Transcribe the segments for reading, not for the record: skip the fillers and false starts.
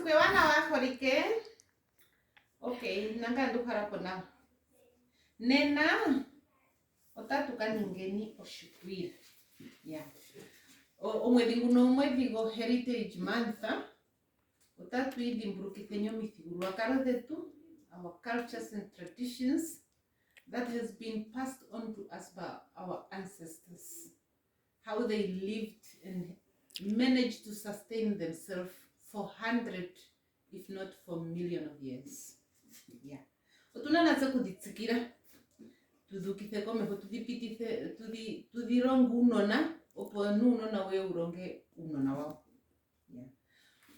Sikwe wana wako like. Okay, nanga ndukara pona. Nena otatuka ningeni oshikwira. Yeah. Omwedhi nguno omwedhi go Heritage Month. Otatu idimburukithe omithigululwakalo dhetu, our cultures and traditions that has been passed on to us by our ancestors. How they lived and managed to sustain themselves for 100, if not for million of years. Yeah. Otuna natse kuditsikira. Tudukithe komeho tudipitithe tudirongu unona opo nunona we uronge unona wao. Yeah.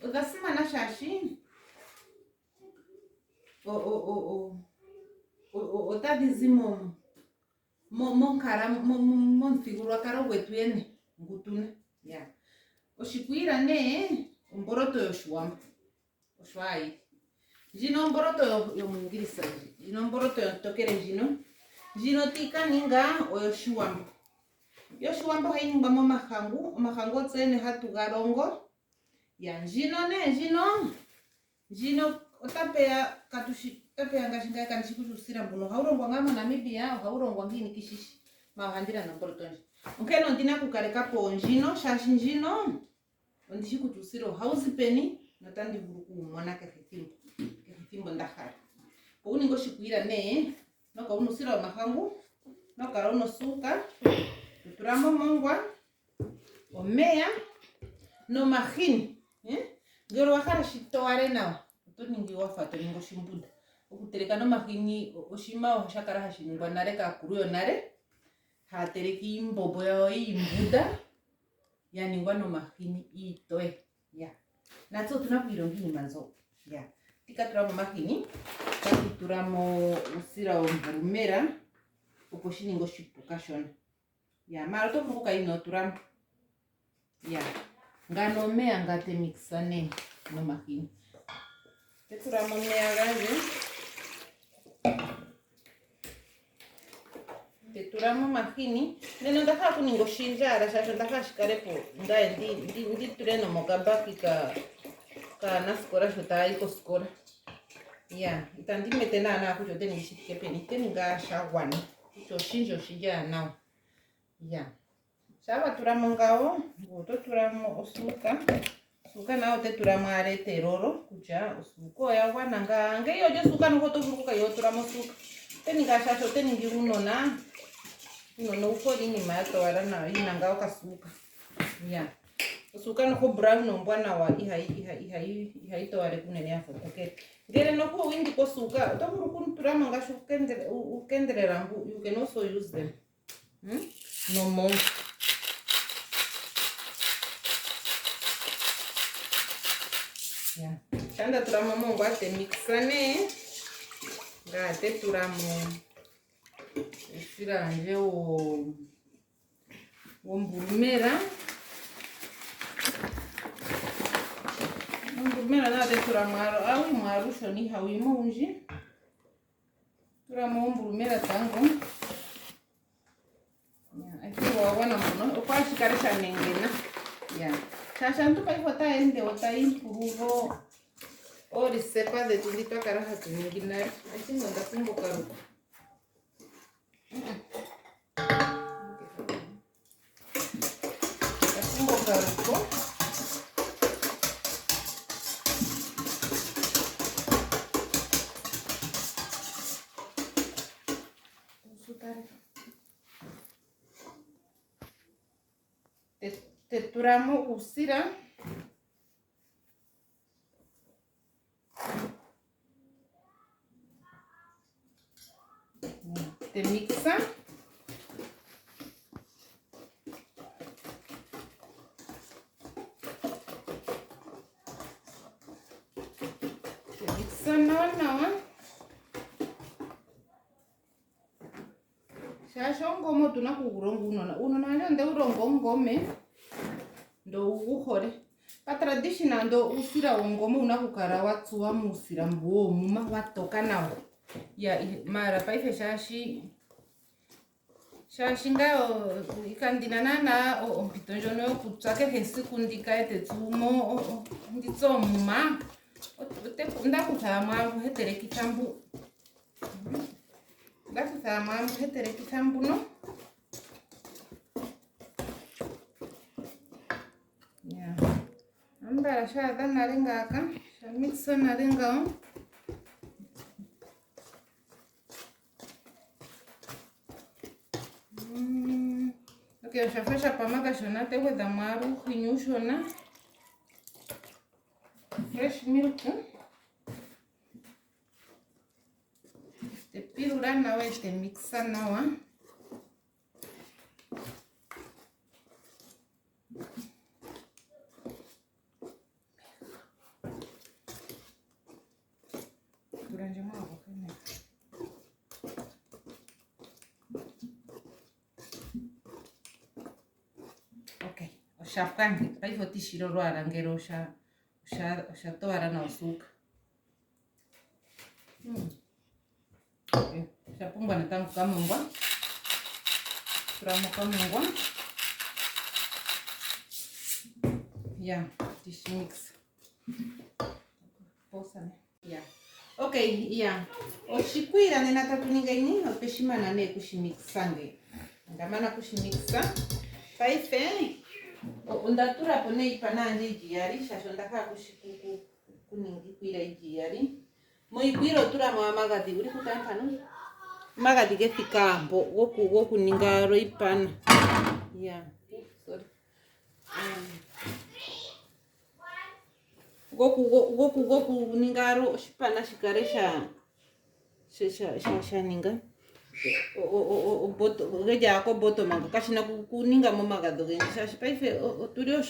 Odasimana shashi otadizimo monkara monfigurwakalo gwetu yene ngutuna. Yeah. Oshikwira ne omboroto yoshiwambo. Oshwai. Jino omboroto yomungirisa. Jino omboroto yotokere jino. Jino tika ninga oyoshiwambo. Yoshiwambo hainingwa momahangu. Omahangu otsene hatugarongo. Ya jino ne jino otapea katushi tapea ngashinga kanishikushusira mbuno haurongwa ngamo Namibia haurongwa ngini kishishi mahandira na mborotonje. Onkeno ndina kukaleka po njino shashi njino ondishikutusiro hauzipeni notandi vulu kumona kehithimbo ndahara. Pouningo shikwira ne noka unusira omahangu noka unosuka tuturamo mongwa omeya no mahini ngero wakara shitoware nawa otoningi wafato ningo shimbuda okutereka no mahini oshima oshakara hashiningwa nare kakuru yonare hatereki imbobo yawo imbuda yaningwa no mahini itoe ya natso tunakuironga iinima nzo ya tikaturamo mahini takituramo usira wombulumera opo shiningo shipuka shona ya mara to vuka ino turamo ya ngano omeya ngate mixa ne no mahini teturamo omeya gaje teturamo mahini neno ndakha kuningo shinjara shasho ndakha shikarepo ndaye ndi tureno mokabaki ka naskora shota iko skora ya itandimete nana kucho teni shikepeni teni ngashagwana kucho shinjo shijana ya Saba turamo ngao, goto turamo osuka. Suka nao te turamo arete roro, kucha osuko ya wana nga. Nge yo jo suka no goto furuka yo turamo suka. Teni gashasho teni ngi unona. Unono uko lini mato warana ina ngao kasuka. Ya. Osuka no ko brown no mbwana wa ihai to ware kunene ya fotoke. Ngere no ko wingi ko suka. To furuku turamo ngasho ukendere rambu. You can also use them. No more. Ya, chanda turamo mongo ate mixane. Ngate turamo esiranje wombulumera. Wombulumera na ate turamo awi marusho ni hawi monji. Turamo wombulumera tango. Ya, ati wana mbono okwashi karesha nengena. Ya. Shashantu pa ihota ende ota impururo ori sepa de tulito akara hatunginari asingo ndasimbo karuko ndasimbo karuko teturamo usira te mixa nawa shashongo mo tunakurongo unona nde urongo ngome ndo uhore pa traditional ndo usira wongomo unakukara watsuwa musira mbuo muma watoka nawo ya mara paife shashi ngao ikandinana na ompitonjo no kutsake hesi kundika ete tsumo nditso muma ndakuzama heterekisa mbu no ya ambara shada naringaka shamixa naringao okay shafasha pamaka shona tekweza mwaru hinyu shona fresh milk te pirura nawa te mixa nawa durante uma água né okay oshapange paivo tishiro rwara ngero oshatwara na usuka okay shapungwa na tangu kamungwa turamo kamungwa ya dish mix posa né ya okay ya oshikwira nena tatuningaini opeshimana ne kushimixange ngamana kushimixa paife undatura pone ipananje ijiyari shasho ndaka kushikuku kuningi kwira ijiyari moikwiro tura mwa magadi uri kutampano magadi gefikambo woku ninga roipana ya sorry goku ningaro shipana shikaresha ninga o boto geja ko boto manga kashina kuninga mo magado genshi shashi paife turio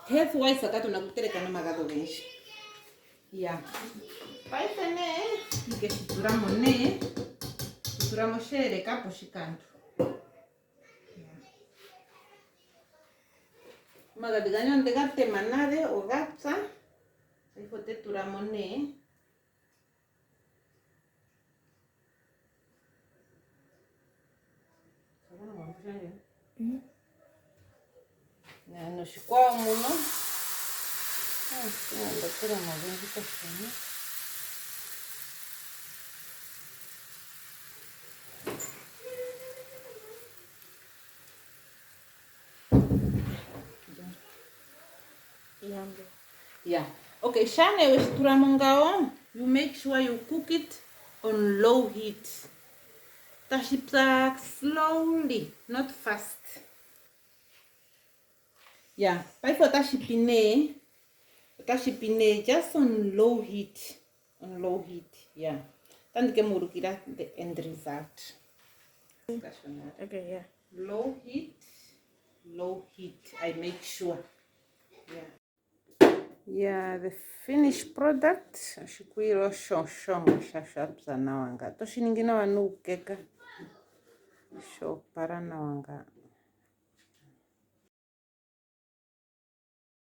health wise akato na kutereka na magado genshi ya paife ne ike turamo shere kapo shikantu magadi ganyo ndegate manade o gatsa paifote turamo ne no shikwa muno ndakura mabenzi kashini yeah okay shane wesituramo ngao you make sure you cook it on low heat tashipsa slowly not fast yeah paifo tashipine just on low heat yeah tandike murukira the end result okay yeah low heat I make sure yeah the finished product ashikwiro shoshongo shashapsa nawanga toshiningina wanukeka sho para nawanga